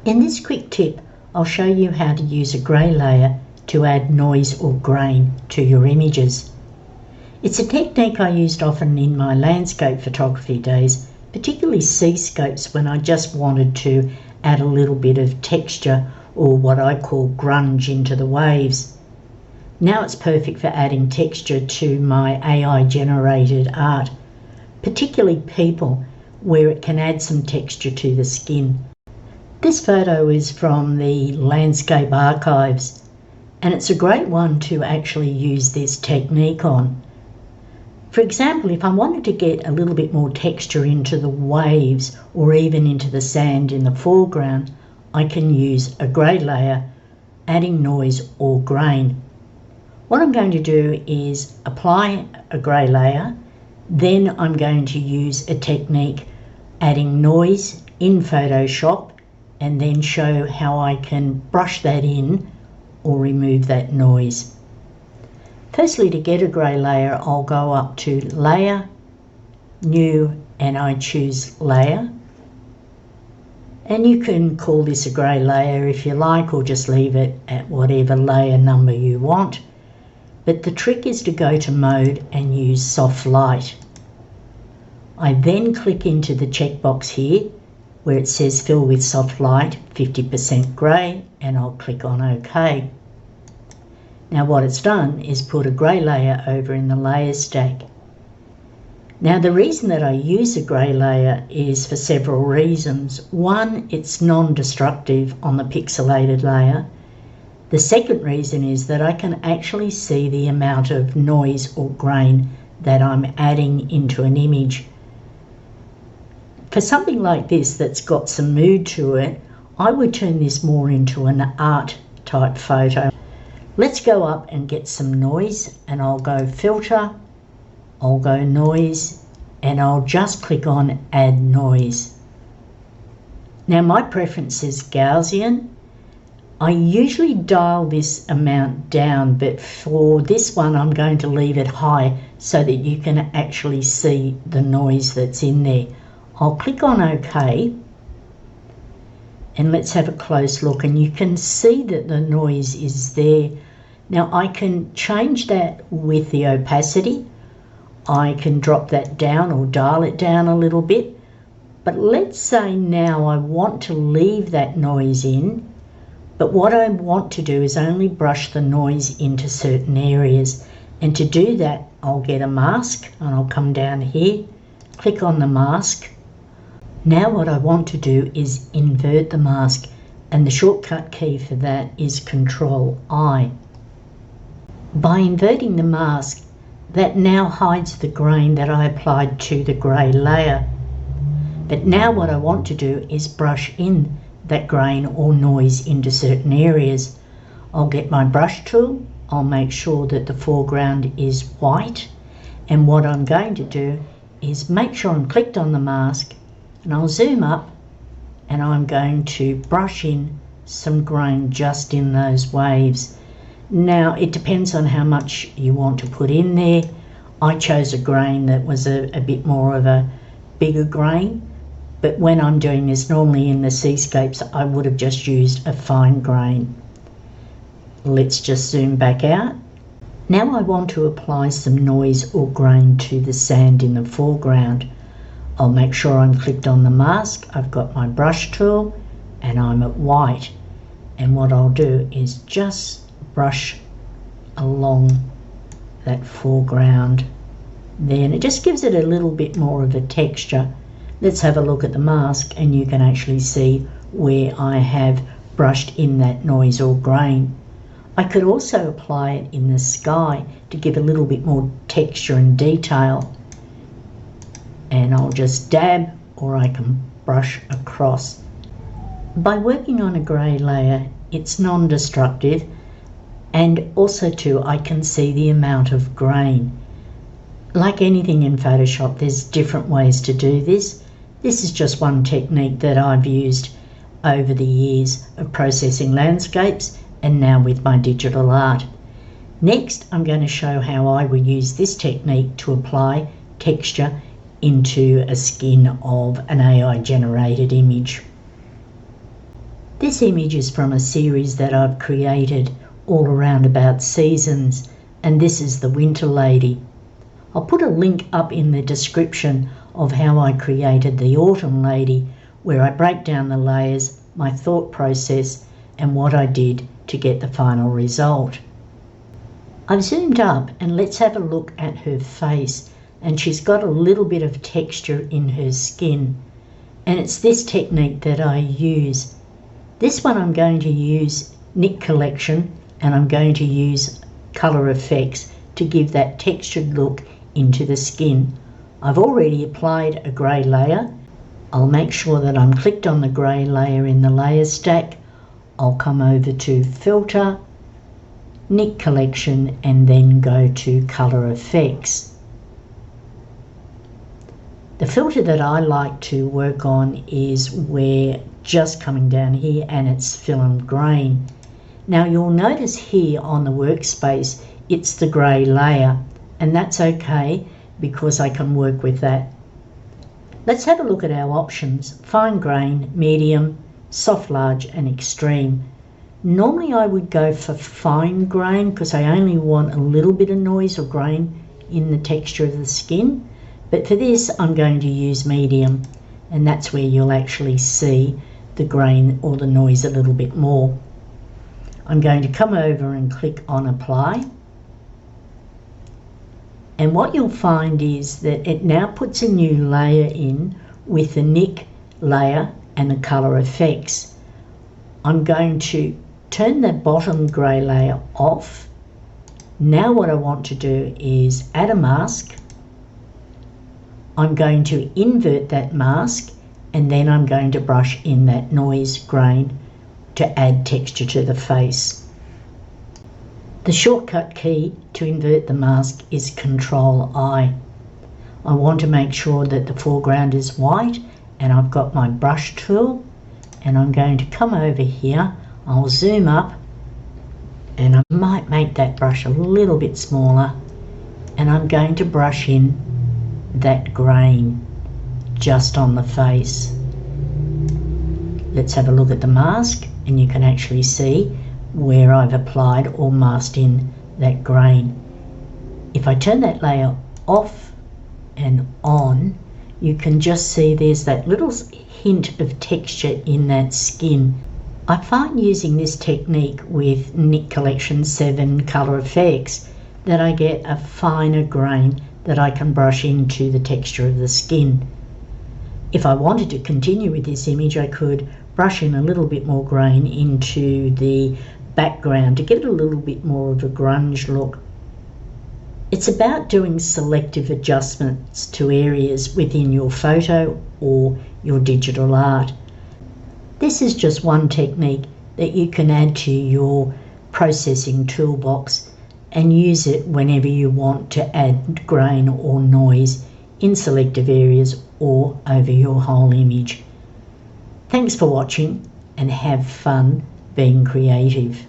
In this quick tip, I'll show you how to use a grey layer to add noise or grain to your images. It's a technique I used often in my landscape photography days, particularly seascapes when I just wanted to add a little bit of texture or what I call grunge into the waves. Now it's perfect for adding texture to my AI generated art, particularly people, where it can add some texture to the skin. This photo is from the Landscape Archives, and it's a great one to actually use this technique on. For example, if I wanted to get a little bit more texture into the waves or even into the sand in the foreground, I can use a grey layer, adding noise or grain. What I'm going to do is apply a grey layer, then I'm going to use a technique adding noise in Photoshop and then show how I can brush that in or remove that noise. Firstly, to get a grey layer, I'll go up to Layer, New, and I choose Layer. And you can call this a grey layer if you like, or just leave it at whatever layer number you want. But the trick is to go to Mode and use Soft Light. I then click into the checkbox here where it says Fill with Soft Light 50% grey, and I'll click on OK. Now what it's done is put a grey layer over in the layer stack. Now the reason that I use a grey layer is for several reasons. One, it's non-destructive on the pixelated layer. The second reason is that I can actually see the amount of noise or grain that I'm adding into an image. For something like this that's got some mood to it, I would turn this more into an art type photo. Let's go up and get some noise, and I'll go Filter, I'll go Noise, and I'll just click on Add Noise. Now my preference is Gaussian. I usually dial this amount down, but for this one I'm going to leave it high so that you can actually see the noise that's in there. I'll click on OK, and let's have a close look, and you can see that the noise is there. Now I can change that with the opacity. I can drop that down or dial it down a little bit, but let's say now I want to leave that noise in, but what I want to do is only brush the noise into certain areas, and to do that I'll get a mask, and I'll come down here, click on the mask. Now what I want to do is invert the mask, and the shortcut key for that is Control-I. By inverting the mask, that now hides the grain that I applied to the grey layer. But now what I want to do is brush in that grain or noise into certain areas. I'll get my brush tool, I'll make sure that the foreground is white, and what I'm going to do is make sure I'm clicked on the mask, and I'll zoom up, and I'm going to brush in some grain just in those waves. Now it depends on how much you want to put in there. I chose a grain that was a bit more of a bigger grain, but when I'm doing this normally in the seascapes I would have just used a fine grain. Let's just zoom back out. Now I want to apply some noise or grain to the sand in the foreground. I'll make sure I'm clicked on the mask, I've got my brush tool, and I'm at white. And what I'll do is just brush along that foreground there, and it just gives it a little bit more of a texture. Let's have a look at the mask, and you can actually see where I have brushed in that noise or grain. I could also apply it in the sky to give a little bit more texture and detail. And I'll just dab, or I can brush across. By working on a grey layer, it's non-destructive, and also too I can see the amount of grain. Like anything in Photoshop, there's different ways to do this. This is just one technique that I've used over the years of processing landscapes and now with my digital art. Next, I'm going to show how I will use this technique to apply texture into a skin of an AI generated image. This image is from a series that I've created all around about seasons, and this is the Winter Lady. I'll put a link up in the description of how I created the Autumn Lady, where I break down the layers, my thought process, and what I did to get the final result. I've zoomed up and let's have a look at her face, and she's got a little bit of texture in her skin, and it's this technique that I use. This one I'm going to use Nik Collection, and I'm going to use colour effects to give that textured look into the skin. I've already applied a grey layer. I'll make sure that I'm clicked on the grey layer in the layer stack. I'll come over to Filter, Nik Collection, and then go to Colour Effects. The filter that I like to work on is where just coming down here and it's film grain. Now you'll notice here on the workspace it's the grey layer, and that's okay because I can work with that. Let's have a look at our options: fine grain, medium, soft, large and extreme. Normally I would go for fine grain because I only want a little bit of noise or grain in the texture of the skin. But for this, I'm going to use medium, and that's where you'll actually see the grain or the noise a little bit more. I'm going to come over and click on Apply. And what you'll find is that it now puts a new layer in with the Nik layer and the Colour Effects. I'm going to turn the bottom grey layer off. Now what I want to do is add a mask. I'm going to invert that mask, and then I'm going to brush in that noise grain to add texture to the face. The shortcut key to invert the mask is Control-I. I want to make sure that the foreground is white, and I've got my brush tool, and I'm going to come over here. I'll zoom up, and I might make that brush a little bit smaller, and I'm going to brush in that grain just on the face. Let's have a look at the mask, and you can actually see where I've applied or masked in that grain. If I turn that layer off and on, you can just see there's that little hint of texture in that skin. I find using this technique with Nik Collection 7 Colour Effects that I get a finer grain that I can brush into the texture of the skin. If I wanted to continue with this image, I could brush in a little bit more grain into the background to get it a little bit more of a grunge look. It's about doing selective adjustments to areas within your photo or your digital art. This is just one technique that you can add to your processing toolbox and use it whenever you want to add grain or noise in selective areas or over your whole image. Thanks for watching, and have fun being creative.